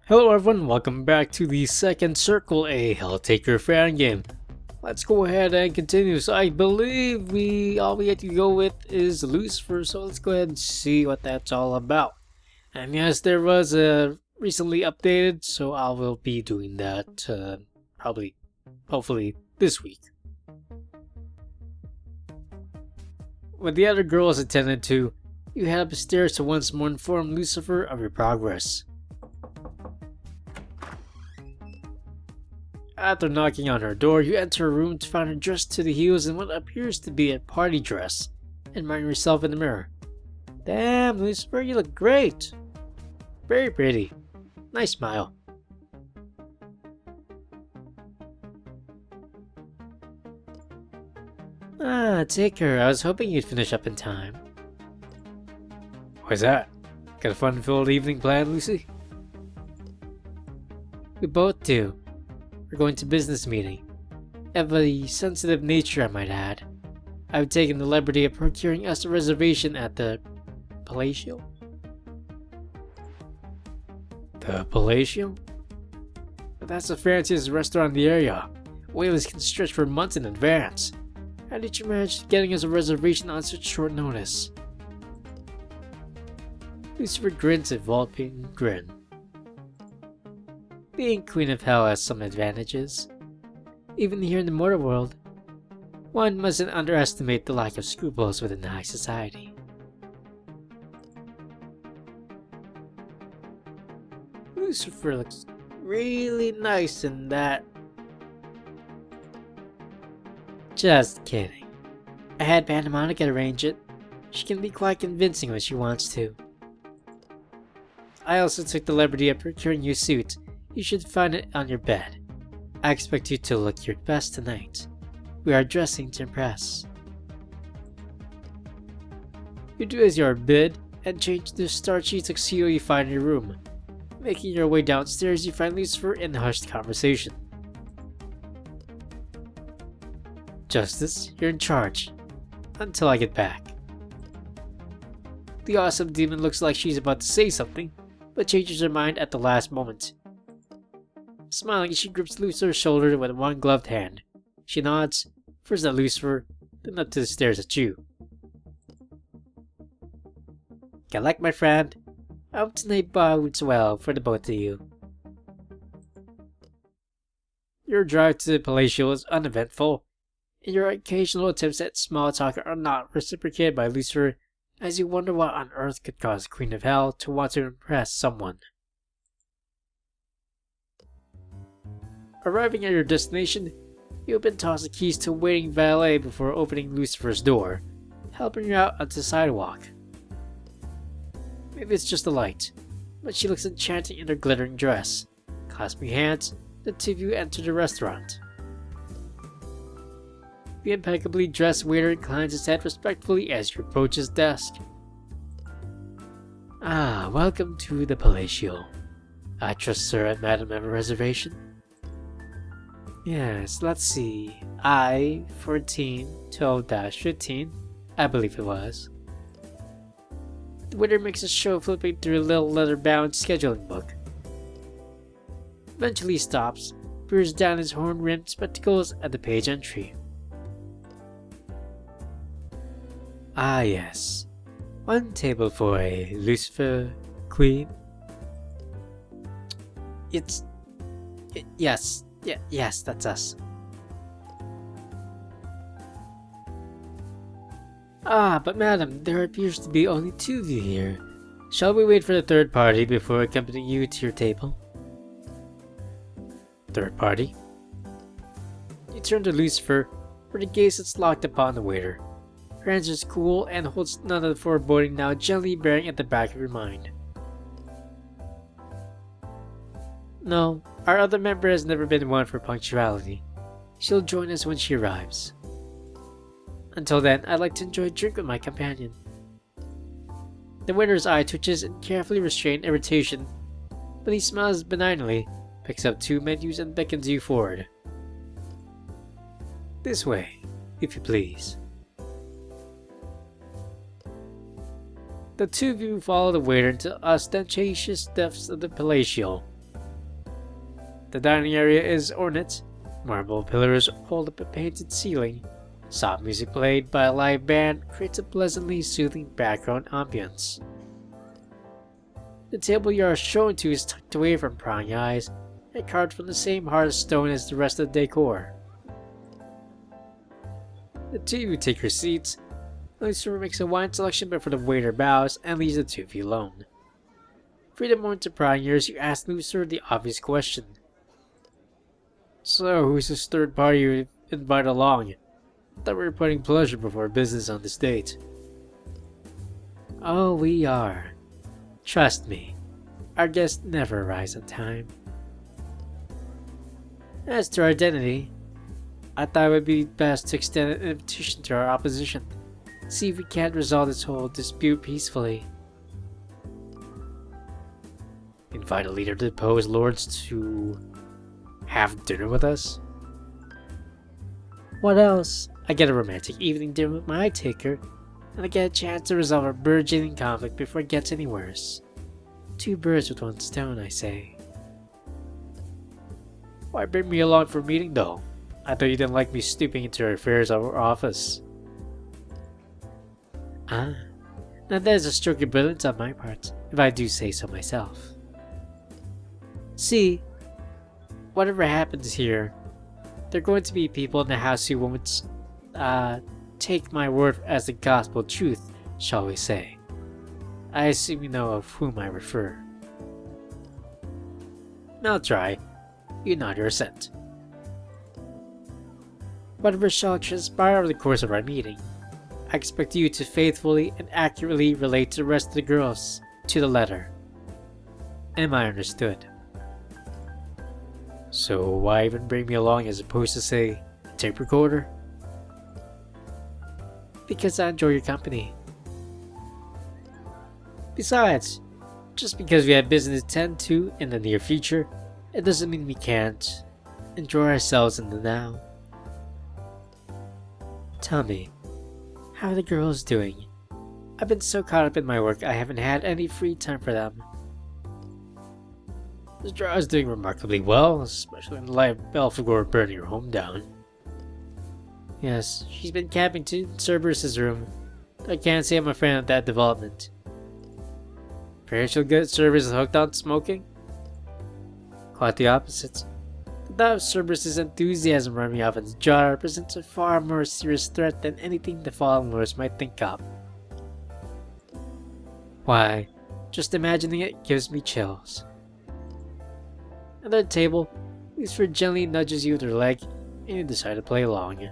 Hello everyone, welcome back to the second circle, a Helltaker Fangame. Let's go ahead and continue. So I believe all we have to go with is Lucifer, so let's go ahead and see what that's all about. And yes, there was a recently updated, so I will be doing that hopefully this week. When the other girl is attended to, you head upstairs to once more inform Lucifer of your progress. After knocking on her door, you enter her room to find her dressed to the heels in what appears to be a party dress, admiring yourself in the mirror. Damn, Lucifer, you look great! Very pretty. Nice smile. Taker, I was hoping you'd finish up in time. Why's that? Got a fun-filled evening planned, Lucy? We both do. We're going to business meeting. Of a sensitive nature, I might add. I've taken the liberty of procuring us a reservation at the Palatial? The Palatial? That's the fanciest restaurant in the area. Waitlists can stretch for months in advance. How did you manage getting us a reservation on such short notice? Lucifer grins a volping grin. Being Queen of Hell has some advantages. Even here in the mortal world, one mustn't underestimate the lack of scruples within high society. Lucifer looks really nice in that. Just kidding. I had Pandemonica arrange it. She can be quite convincing when she wants to. I also took the liberty of procuring you a suit. You should find it on your bed. I expect you to look your best tonight. We are dressing to impress. You do as you are bid and change the starchy tuxedo you find in your room. Making your way downstairs, you find Lucifer in a hushed conversation. Justice, you're in charge. Until I get back. The awesome demon looks like she's about to say something, but changes her mind at the last moment. Smiling, she grips Lucifer's shoulder with one gloved hand. She nods, first at Lucifer, then up to the stairs at you. Good luck, my friend. I hope tonight bodes well for the both of you. Your drive to the Palatial is uneventful, and your occasional attempts at small talk are not reciprocated by Lucifer, as you wonder what on earth could cause the Queen of Hell to want to impress someone. Arriving at your destination, you have been tossed the keys to a waiting valet before opening Lucifer's door, helping her out onto the sidewalk. Maybe it's just the light, but she looks enchanting in her glittering dress. Clasping hands, the two of you enter the restaurant. The impeccably dressed waiter inclines his head respectfully as you approach his desk. Welcome to the Palatial. I trust sir and madam have a reservation? Yes, let's see. Pt.18, I believe it was. The waiter makes a show of flipping through a little leather-bound scheduling book. Eventually he stops, peers down his horn-rimmed spectacles at the page entry. Yes. One table for a Lucifer Queen. Yes, that's us. But madam, there appears to be only two of you here. Shall we wait for the third party before accompanying you to your table? Third party? You turn to Lucifer, for the gaze that's locked upon the waiter. Her answer is cool and holds none of the foreboding now gently bearing at the back of your mind. No, our other member has never been one for punctuality. She'll join us when she arrives. Until then, I'd like to enjoy a drink with my companion. The waiter's eye twitches in carefully restrained irritation, but he smiles benignly, picks up two menus and beckons you forward. This way, if you please. The two of you follow the waiter into the ostentatious depths of the Palatial, The dining area is ornate. Marble pillars hold up a painted ceiling. Soft music played by a live band creates a pleasantly soothing background ambience. The table you are shown to is tucked away from prying eyes and carved from the same hard stone as the rest of the decor. The two of you take your seats. The server makes a wine selection before the waiter bows and leaves the two of you alone. For the moment of prying ears, you ask Lucer the obvious question. So, who's this third party you invite along? I thought we were putting pleasure before business on this date. Oh, we are. Trust me, our guests never arrives on time. As to our identity, I thought it would be best to extend an invitation to our opposition. See if we can't resolve this whole dispute peacefully. Invite a leader to the opposed lords to have dinner with us? What else? I get a romantic evening dinner with my Helltaker, and I get a chance to resolve our burgeoning conflict before it gets any worse. Two birds with one stone, I say. Why bring me along for a meeting, though? I thought you didn't like me stooping into your affairs of our office. Ah, now that is a stroke of brilliance on my part, if I do say so myself. See, whatever happens here, there are going to be people in the house who won't, take my word as the gospel truth, shall we say. I assume you know of whom I refer. I'll try. You nod your assent. Whatever shall transpire over the course of our meeting, I expect you to faithfully and accurately relate to the rest of the girls, to the letter. Am I understood? So why even bring me along as opposed to, say, a tape recorder? Because I enjoy your company. Besides, just because we have business to tend to in the near future, it doesn't mean we can't enjoy ourselves in the now. Tell me, how are the girls doing? I've been so caught up in my work I haven't had any free time for them. Zara is doing remarkably well, especially in the light of Belphegor burning her home down. Yes, she's been camping to Cerberus' room. I can't say I'm a fan of that development. Afraid she'll get Cerberus hooked on smoking? Quite the opposite. The thought of Cerberus' enthusiasm running off its jar presents a far more serious threat than anything the fallen lords might think of. Why, just imagining it gives me chills. At the table, Lucifer gently nudges you with her leg, and you decide to play along.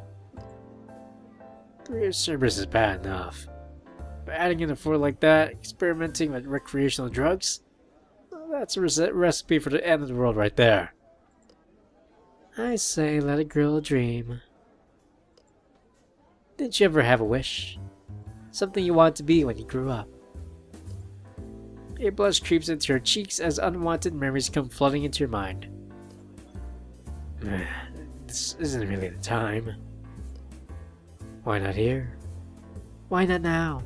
3 of Cerberus is bad enough, but adding in a 4 like that, experimenting with recreational drugs, well, that's a recipe for the end of the world right there. I say, let a girl dream. Didn't you ever have a wish? Something you wanted to be when you grew up? A blush creeps into your cheeks as unwanted memories come flooding into your mind. This isn't really the time. Why not here? Why not now?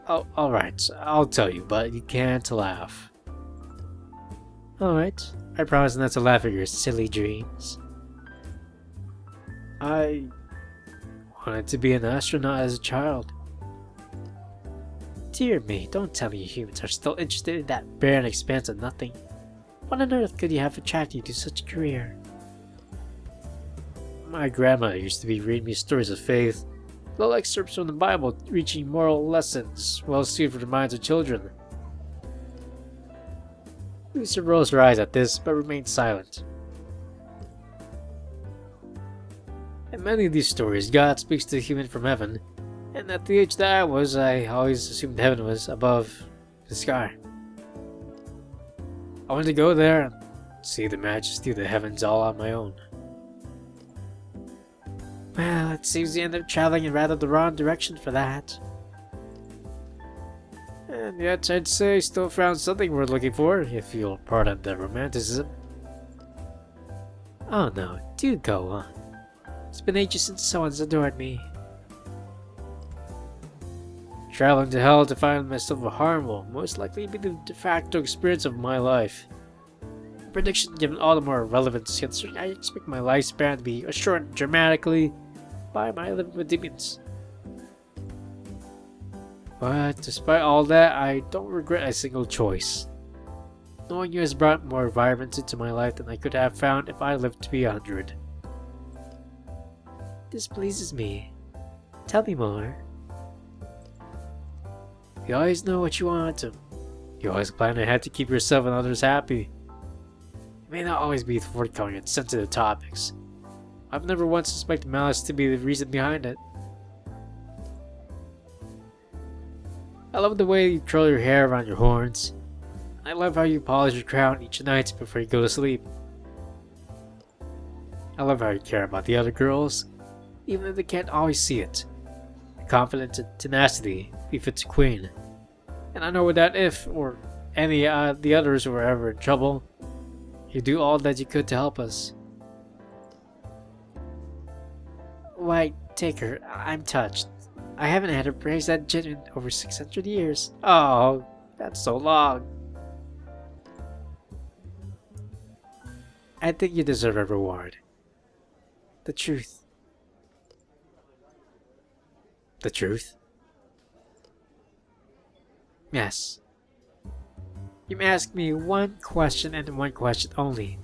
Oh, alright, I'll tell you, but you can't laugh. Alright, I promise not to laugh at your silly dreams. I wanted to be an astronaut as a child. Dear me, don't tell me you humans are still interested in that barren expanse of nothing. What on earth could you have attracted you to such a career? My grandmother used to be reading me stories of faith, little excerpts from the Bible reaching moral lessons well suited for the minds of children. Lucy rolls her eyes at this, but remains silent. In many of these stories, God speaks to the human from heaven, and at the age that I was, I always assumed heaven was above the sky. I wanted to go there and see the majesty of the heavens all on my own. Well, it seems you ended up traveling in rather the wrong direction for that. And yet, I'd say I still found something worth looking for, if you'll pardon the romanticism. Oh no, do go on. It's been ages since someone's adored me. Traveling to hell to find myself a harm will most likely be the de facto experience of my life. prediction given all the more relevance considering I expect my lifespan to be shortened dramatically by my living with demons. But despite all that, I don't regret a single choice. Knowing you has brought more vibrance into my life than I could have found if I lived to be 100. This pleases me. Tell me more. You always know what you want to. You always plan ahead to keep yourself and others happy. You may not always be forthcoming on sensitive topics. I've never once suspected malice to be the reason behind it. I love the way you curl your hair around your horns. I love how you polish your crown each night before you go to sleep. I love how you care about the other girls, even if they can't always see it. Your confidence and tenacity befits a queen. And I know that if, or any the others were ever in trouble, you do all that you could to help us. Why, Taker, I'm touched. I haven't had a praise that genuine over 600 years. Oh, that's so long. I think you deserve a reward. The truth. The truth? Yes. You may ask me one question and one question only.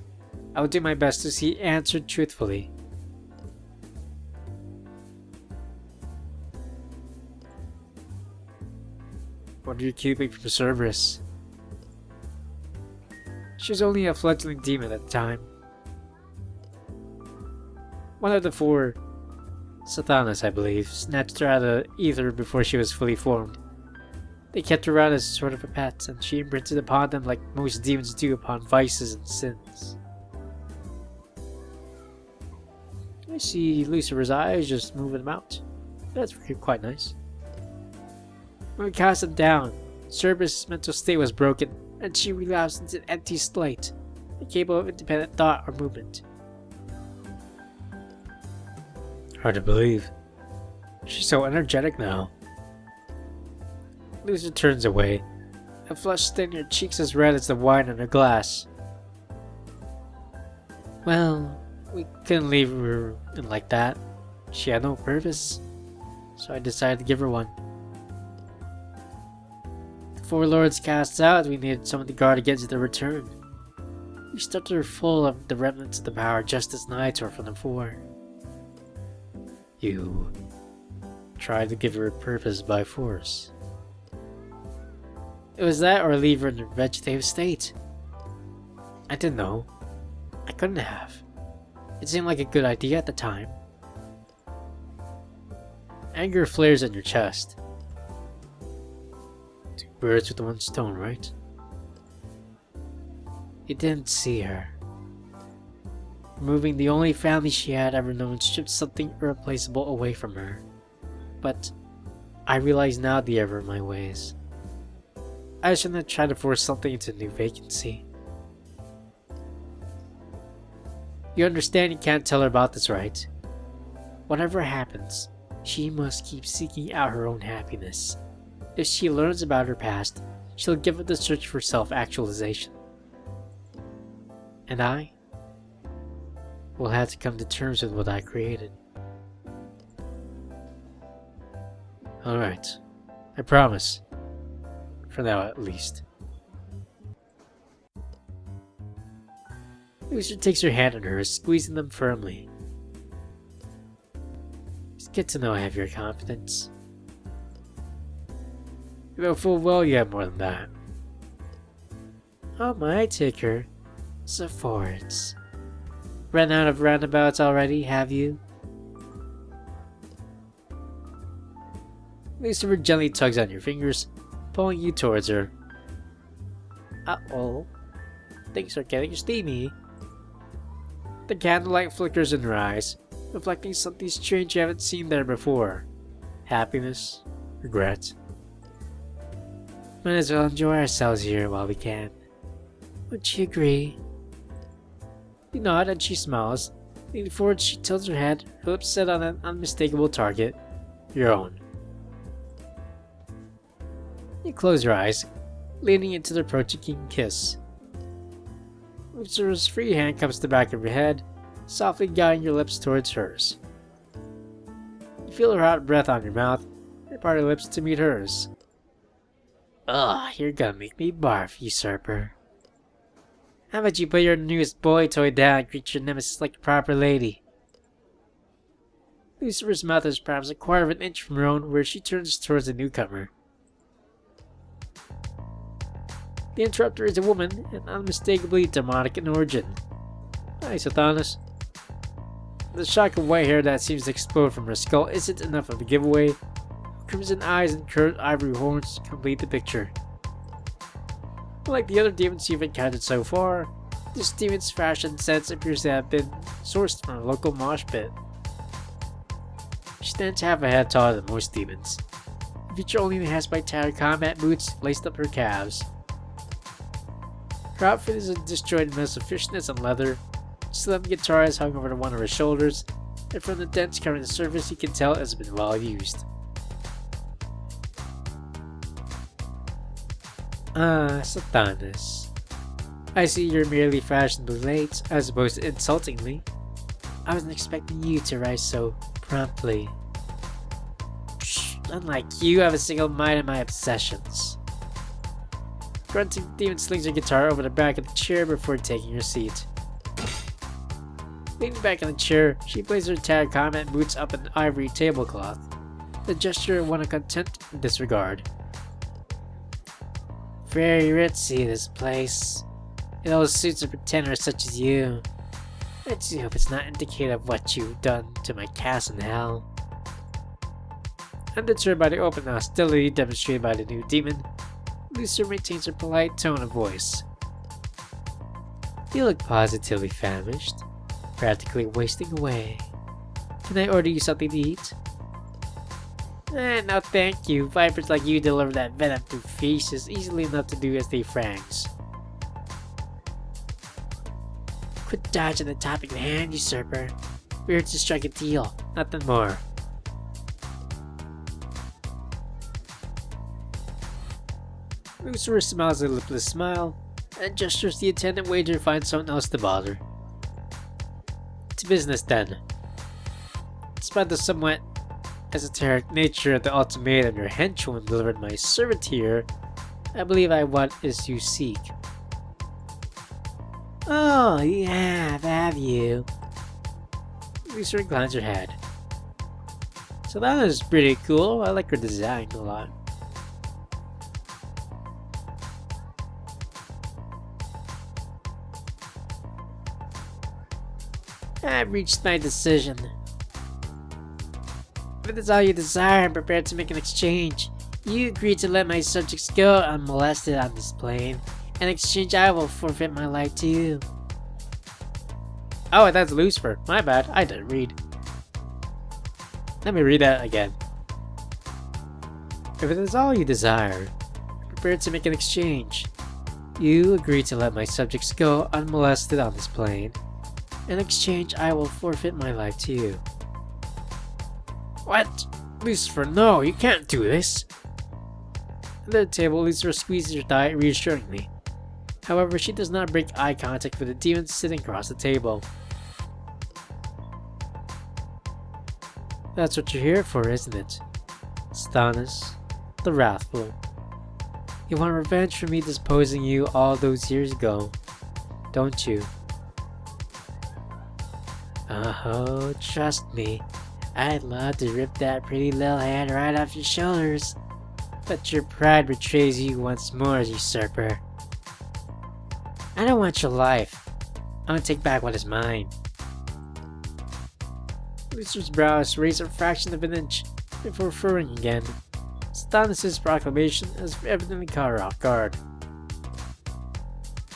I will do my best to see it answered truthfully. What are you keeping from Cerberus? She was only a fledgling demon at the time. One of the 4 Satanas, I believe, snatched her out of ether before she was fully formed. They kept her around as sort of a pet, and she imprinted upon them like most demons do upon vices and sins. I see Lucifer's eyes just moving them out. That's quite nice. When we cast them down, Cerberus' mental state was broken, and she relapsed into an empty slate, incapable of independent thought or movement. Hard to believe. She's so energetic now. Lucifer turns away, a flush stained her cheeks as red as the wine in her glass. Well, we couldn't leave her in like that. She had no purpose, so I decided to give her one. The 4 lords cast out, we needed someone to guard against their return. We stuffed her full of the remnants of the power just as knights were from the 4. You tried to give her a purpose by force. It was that or leave her in a vegetative state. I didn't know. I couldn't have. It seemed like a good idea at the time. Anger flares in your chest. 2 birds with 1 stone, right? You didn't see her. Removing the only family she had ever known stripped something irreplaceable away from her. But I realize now the error of my ways. I shouldn't have tried to force something into a new vacancy. You understand you can't tell her about this, right? Whatever happens, she must keep seeking out her own happiness. If she learns about her past, she'll give up the search for self-actualization. And I will have to come to terms with what I created. Alright, I promise. For now, at least. Lucifer takes her hand in hers, squeezing them firmly. It's good to know I have your confidence. You know full well you have more than that. Oh my, Taker. So forwards. Run out of roundabouts already, have you? Lucifer gently tugs on your fingers, pulling you towards her. Uh-oh. Things are getting steamy. The candlelight flickers in her eyes, reflecting something strange you haven't seen there before. Happiness, regret. Might as well enjoy ourselves here while we can. Would you agree? You nod and she smiles. Leaning forward, she tilts her head, her lips set on an unmistakable target. Your own. You close your eyes, leaning into the approaching kiss. Lucifer's free hand comes to the back of your head, softly guiding your lips towards hers. You feel her hot breath on your mouth, and part your lips to meet hers. Ugh, you're gonna make me barf, usurper. How about you put your newest boy toy down and greet your nemesis like a proper lady? Lucifer's mouth is perhaps a quarter of an inch from her own, where she turns towards the newcomer. The interrupter is a woman, and unmistakably demonic in origin. Hi, Satanas. The shock of white hair that seems to explode from her skull isn't enough of a giveaway. Crimson eyes and curved ivory horns complete the picture. Like the other demons you've encountered so far, this demon's fashion sense appears to have been sourced from a local mosh pit. She stands half a head taller than most demons. The feature only enhanced by tattered combat boots laced up her calves. Her outfit is a disjointed mess of fishnets and leather. A slim guitar is hung over one of her shoulders, and from the dents covering the surface you can tell it has been well used. Ah, Satanas. I see you're merely fashionably late, as opposed to insultingly. I wasn't expecting you to rise so promptly. Unlike you, I have a single mind in my obsessions. Grunting, the demon slings her guitar over the back of the chair before taking her seat. Leaning back in the chair, she places her tattered combat boots up an ivory tablecloth. The gesture one of contempt and disregard. Very ritzy, this place. It always suits a pretender such as you. I do hope it's not indicative of what you've done to my castle in hell. Undeterred by the open hostility demonstrated by the new demon, Lucifer maintains her polite tone of voice. You look positively famished, practically wasting away. Can I order you something to eat? No thank you. Vipers like you deliver that venom through feces easily enough to do as they franks. Quit dodging the topic at hand, usurper. We're here to strike a deal, nothing more. Lucifer smiles a lipless smile, and gestures the attendant waiter to find someone else to bother. To business then. Despite the somewhat esoteric nature of the ultimatum your henchwoman delivered my servant here, I believe I what is you seek. Oh, you have you? Lucifer inclines her head. So that is pretty cool. I like her design a lot. I've reached my decision. If it is all you desire, I'm prepared to make an exchange. You agree to let my subjects go unmolested on this plane. In exchange, I will forfeit my life to you. Oh, that's Lucifer. My bad. I didn't read. Let me read that again. If it is all you desire, I'm prepared to make an exchange. You agree to let my subjects go unmolested on this plane. In exchange, I will forfeit my life to you. What? Lucifer, no, you can't do this. Under the table, Lucifer squeezes her thigh reassuringly. However, she does not break eye contact with the demon sitting across the table. That's what you're here for, isn't it? Stannis, the Wrathful. You want revenge for me disposing you all those years ago, don't you? Oh, trust me. I'd love to rip that pretty little hand right off your shoulders. But your pride betrays you once more, usurper. I don't want your life. I want to take back what is mine. Lucifer's brows raise a fraction of an inch before furrowing again. Stannis' proclamation has evidently caught her off guard.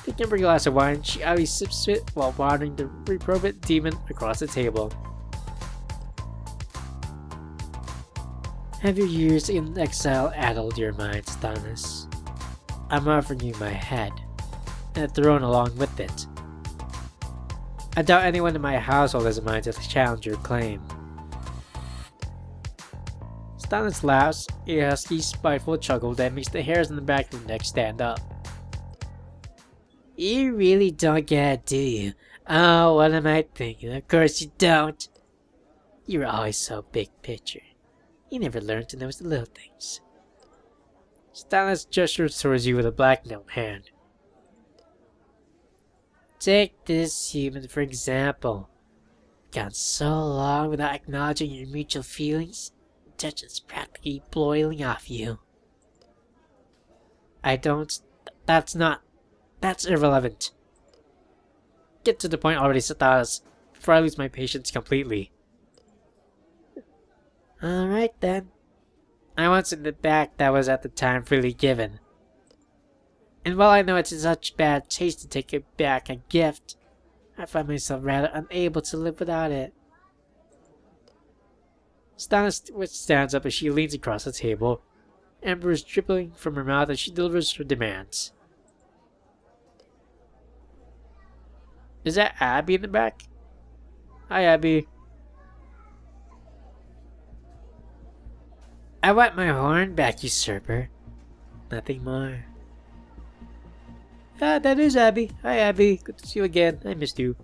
Taking up her glass of wine, she idly sips it while watering the reprobate demon across the table. Have your years in exile addled your mind, Stannis? I'm offering you my head, and a throne along with it. I doubt anyone in my household has a mind to challenge your claim. Stannis laughs, a husky, spiteful chuckle that makes the hairs on the back of her neck stand up. You really don't get it, do you? Oh, what am I thinking? Of course you don't. You're always so big picture. You never learn to notice the little things. Stannis gestures towards you with a black note hand. Take this human for example. Gone so long without acknowledging your mutual feelings, tension's practically boiling off you. That's irrelevant. Get to the point already, Stannis, before I lose my patience completely. Alright then. I want something back that was at the time freely given. And while I know it's in such bad taste to take it back a gift, I find myself rather unable to live without it. Stannis stands up as she leans across the table, embers dripping from her mouth as she delivers her demands. Is that Abby in the back? Hi, Abby. I want my horn back, usurper. Nothing more. Ah, that is Abby. Hi, Abby. Good to see you again. I missed you.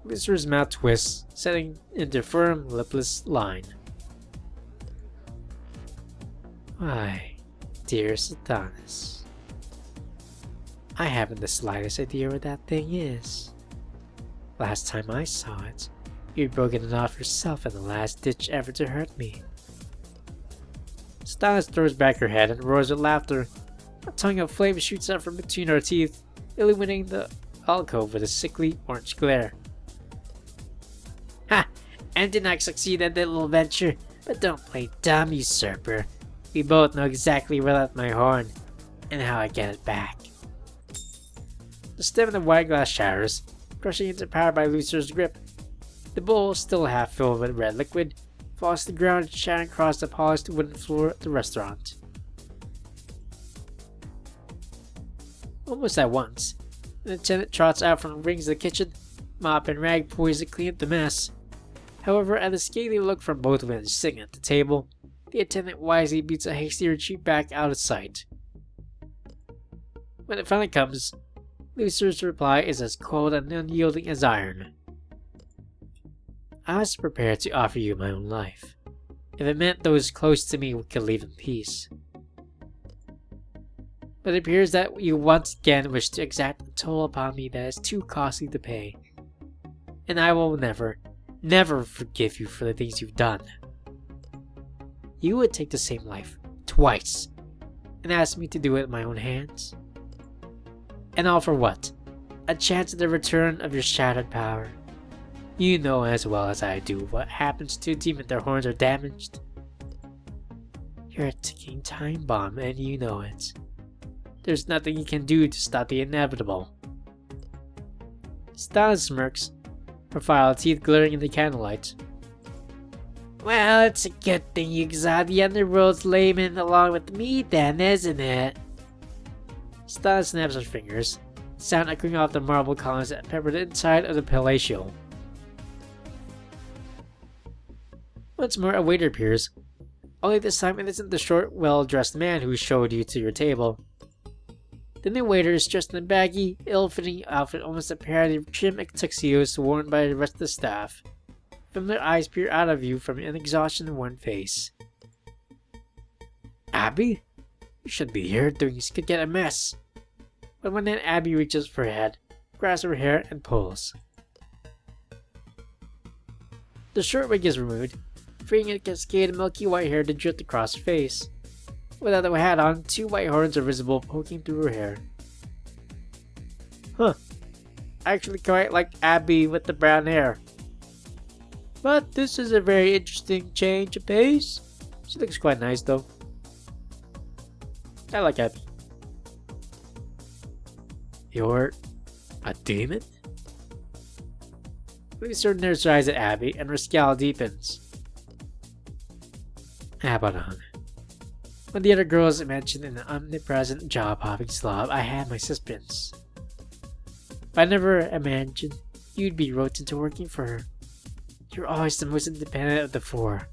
Lucifer's mouth twists, setting into firm, lipless line. Why, dear Stannis, I haven't the slightest idea where that thing is. Last time I saw it, you'd broken it off yourself in the last-ditch effort to hurt me. Stannis throws back her head and roars with laughter. A tongue of flame shoots out from between her teeth, illuminating the alcove with a sickly orange glare. Ha! And did not succeed at that little venture, but don't play dumb, usurper. We both know exactly where I left my horn, and how I get it back. The stem of the wine glass shatters, crushing into power by Lucifer's grip. The bowl, still half filled with red liquid, falls to the ground, shattering across the polished wooden floor of the restaurant. Almost at once, an attendant trots out from the rings of the kitchen, mop and rag poised to clean up the mess. However, at the scathing look from both men sitting at the table, the attendant wisely beats a hasty retreat back out of sight. When it finally comes, Lucifer's reply is as cold and unyielding as iron. I was prepared to offer you my own life, if it meant those close to me could leave in peace. But it appears that you once again wish to exact a toll upon me that is too costly to pay, and I will never forgive you for the things you've done. You would take the same life, twice, and ask me to do it with my own hands? And all for what? A chance at the return of your shattered power. You know as well as I do what happens to a team if their horns are damaged. You're a ticking time bomb, and you know it. There's nothing you can do to stop the inevitable. Stannis smirks, her filed teeth glittering in the candlelight. Well, it's a good thing you exiled the underworld's layman along with me then, isn't it? Stannis snaps her fingers, sound echoing off the marble columns that pepper the inside of the palatial. Once more, a waiter appears, only this time it isn't the short, well-dressed man who showed you to your table. The new waiter is dressed in a baggy, ill-fitting outfit, almost a parody of trim tuxedos worn by the rest of the staff. Familiar eyes peer out of you from an exhaustion-worn face. Abby? You should be here, things could get a mess. But when then Abby reaches for her head, grabs her hair, and pulls. The short wig is removed, freeing a cascade of milky white hair to drift across her face. Without the hat on, two white horns are visible poking through her hair. Huh. Actually quite like Abby with the brown hair. But this is a very interesting change of pace. She looks quite nice though. I like Abby. You're a demon? Lisa turns her eyes at Abby and her scowl deepens. Abaddon. When the other girls mentioned an omnipresent job-hopping slob, I had my suspicions. But I never imagined you'd be roped into working for her. You're always the most independent of the four.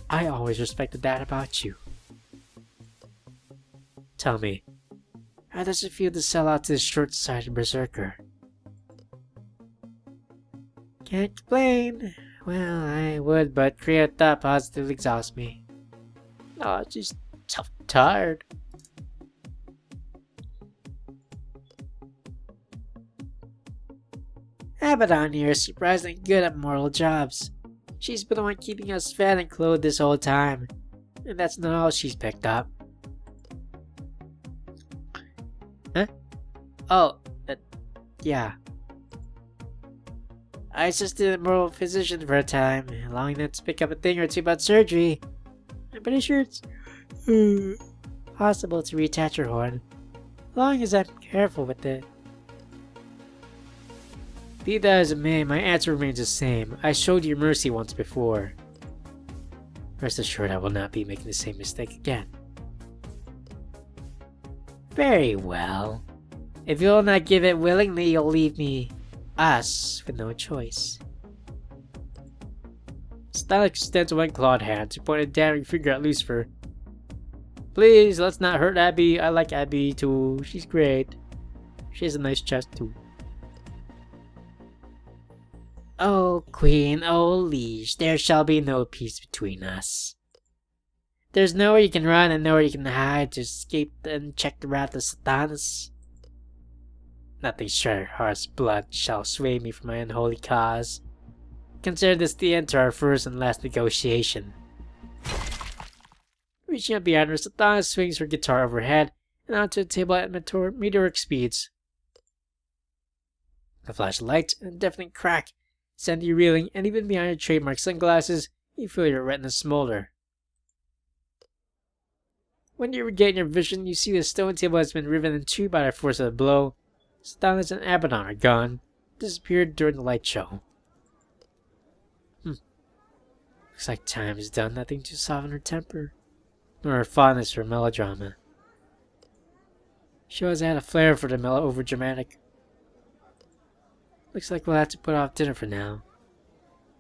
I always respected that about you. Tell me, How does it feel to sell out to this short-sighted berserker? Can't complain. Well, I would, but creating that positively exhausts me. Oh, just so tired. Abaddon here is surprisingly good at mortal jobs. She's been the one keeping us fed and clothed this whole time. And that's not all she's picked up. Huh? Oh, yeah. I assisted a mortal physician for a time, allowing them to pick up a thing or two about surgery. I'm pretty sure it's possible to reattach her horn, as long as I'm careful with it. Be that as it may, my answer remains the same. I showed you mercy once before. Rest assured I will not be making the same mistake again. Very well. If you'll not give it willingly, you'll leave us, with no choice. Stan extends one clawed hand to point a daring finger at Lucifer. Please, let's not hurt Abby. I like Abby too. She's great. She has a nice chest too. Oh, Queen, oh, Liege, there shall be no peace between us. There's nowhere you can run and nowhere you can hide to escape and check the wrath of Satanus. Nothing short of heart's blood shall sway me from my unholy cause. Consider this the end to our first and last negotiation. Reaching up behind her, Satanus swings her guitar overhead and onto the table at meteoric speeds. A flash of light and a deafening crack send you reeling, and even behind your trademark sunglasses, you feel your retina smolder. When you regain your vision, you see the stone table has been riven in two by the force of the blow. Satanus and Abaddon are gone, disappeared during the light show. Looks like time has done nothing to soften her temper, nor her fondness for melodrama. She always had a flair for the overdramatic. Looks like we'll have to put off dinner for now.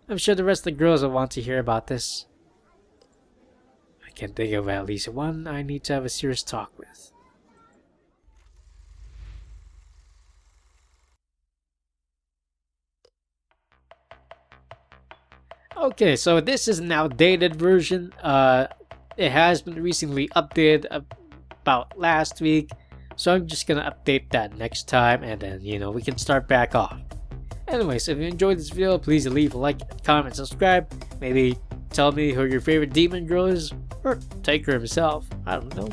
I'm sure the rest of the girls will want to hear about this. I can think of at least one I need to have a serious talk with. Okay, so this is an outdated version. It has been recently updated about last week. So I'm just gonna update that next time, and then, we can start back off. Anyways, if you enjoyed this video, please leave a like, comment, subscribe. Maybe tell me who your favorite demon girl is, or Taker himself. I don't know.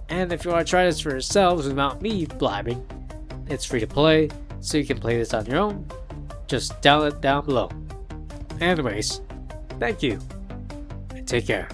And if you want to try this for yourselves without me blabbing, it's free to play, so you can play this on your own. Just download it down below. Anyways, thank you, and take care.